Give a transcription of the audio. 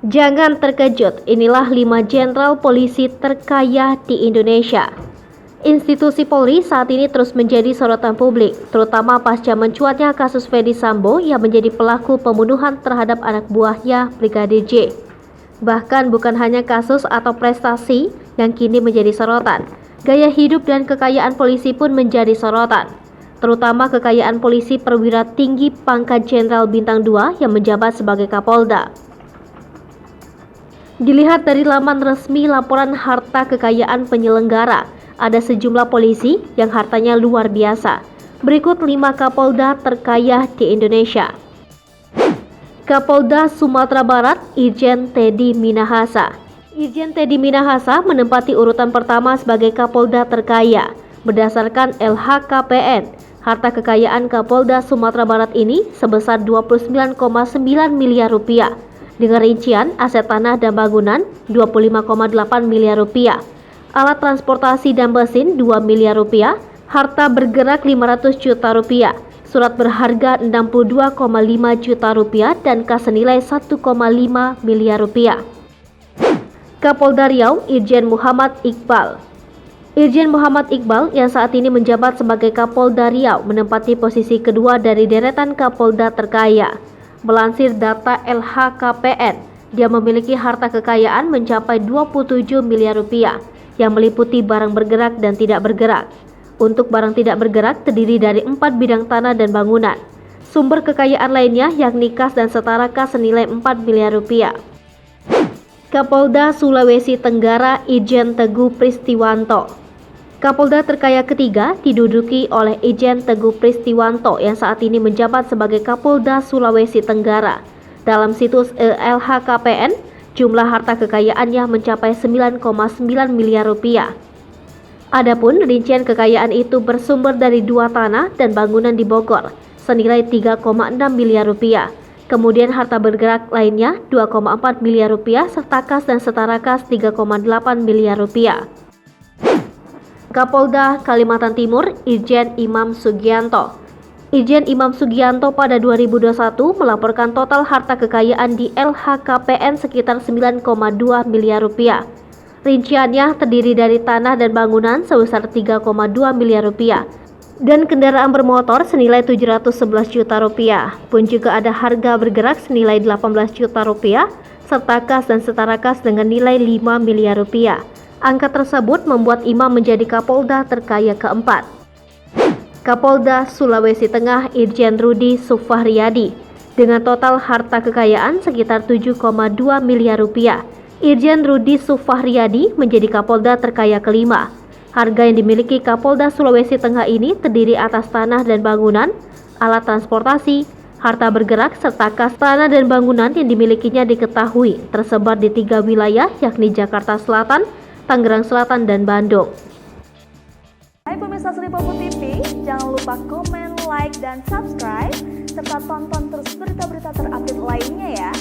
Jangan terkejut, inilah 5 jenderal polisi terkaya di Indonesia. Institusi Polri saat ini terus menjadi sorotan publik, terutama pasca mencuatnya kasus Ferdy Sambo yang menjadi pelaku pembunuhan terhadap anak buahnya Brigadir J. Bahkan bukan hanya kasus atau prestasi yang kini menjadi sorotan, gaya hidup dan kekayaan polisi pun menjadi sorotan. Terutama kekayaan polisi perwira tinggi pangkat Jenderal Bintang 2 yang menjabat sebagai Kapolda. Dilihat dari laman resmi laporan harta kekayaan penyelenggara, ada sejumlah polisi yang hartanya luar biasa. Berikut 5 Kapolda terkaya di Indonesia. Kapolda Sumatera Barat, Irjen Teddy Minahasa. Irjen Teddy Minahasa menempati urutan pertama sebagai Kapolda terkaya. Berdasarkan LHKPN, harta kekayaan Kapolda Sumatera Barat ini sebesar 29,9 miliar rupiah. Dengan rincian aset tanah dan bangunan 25,8 miliar rupiah, alat transportasi dan mesin 2 miliar rupiah, harta bergerak 500 juta rupiah, surat berharga 62,5 juta rupiah, dan kas senilai 1,5 miliar rupiah. Kapolda Riau, Irjen Muhammad Iqbal. Irjen Muhammad Iqbal yang saat ini menjabat sebagai Kapolda Riau menempati posisi kedua dari deretan Kapolda terkaya. Melansir data LHKPN, dia memiliki harta kekayaan mencapai 27 miliar rupiah yang meliputi barang bergerak dan tidak bergerak. Untuk barang tidak bergerak terdiri dari 4 bidang tanah dan bangunan. Sumber kekayaan lainnya yakni kas dan setara kas senilai 4 miliar rupiah. Kapolda Sulawesi Tenggara, Irjen Teguh Pristiwanto. Kapolda terkaya ketiga diduduki oleh Irjen Teguh Pristiwanto yang saat ini menjabat sebagai Kapolda Sulawesi Tenggara. Dalam situs LHKPN, jumlah harta kekayaannya mencapai 9,9 miliar rupiah. Adapun rincian kekayaan itu bersumber dari 2 tanah dan bangunan di Bogor, senilai 3,6 miliar rupiah. Kemudian harta bergerak lainnya 2,4 miliar rupiah serta kas dan setara kas 3,8 miliar rupiah. Kapolda Kalimantan Timur, Irjen Imam Sugianto. Irjen Imam Sugianto pada 2021 melaporkan total harta kekayaan di LHKPN sekitar 9,2 miliar rupiah. Rinciannya terdiri dari tanah dan bangunan sebesar 3,2 miliar rupiah dan kendaraan bermotor senilai 711 juta rupiah. Pun juga ada harga bergerak senilai 18 juta rupiah serta kas dan setara kas dengan nilai 5 miliar rupiah. Angka tersebut membuat Imam menjadi Kapolda terkaya keempat. Kapolda Sulawesi Tengah, Irjen Rudi Sufahriyadi. Dengan total harta kekayaan sekitar 7,2 miliar rupiah, Irjen Rudi Sufahriyadi menjadi Kapolda terkaya kelima. Harga yang dimiliki Kapolda Sulawesi Tengah ini terdiri atas tanah dan bangunan, alat transportasi, harta bergerak, serta kas tanah dan bangunan yang dimilikinya diketahui tersebar di 3 wilayah yakni Jakarta Selatan, Tangerang Selatan, dan Bandung. Hai pemirsa Sri Popo TV, jangan lupa komen, like, dan subscribe, serta tonton terus berita-berita terupdate lainnya ya.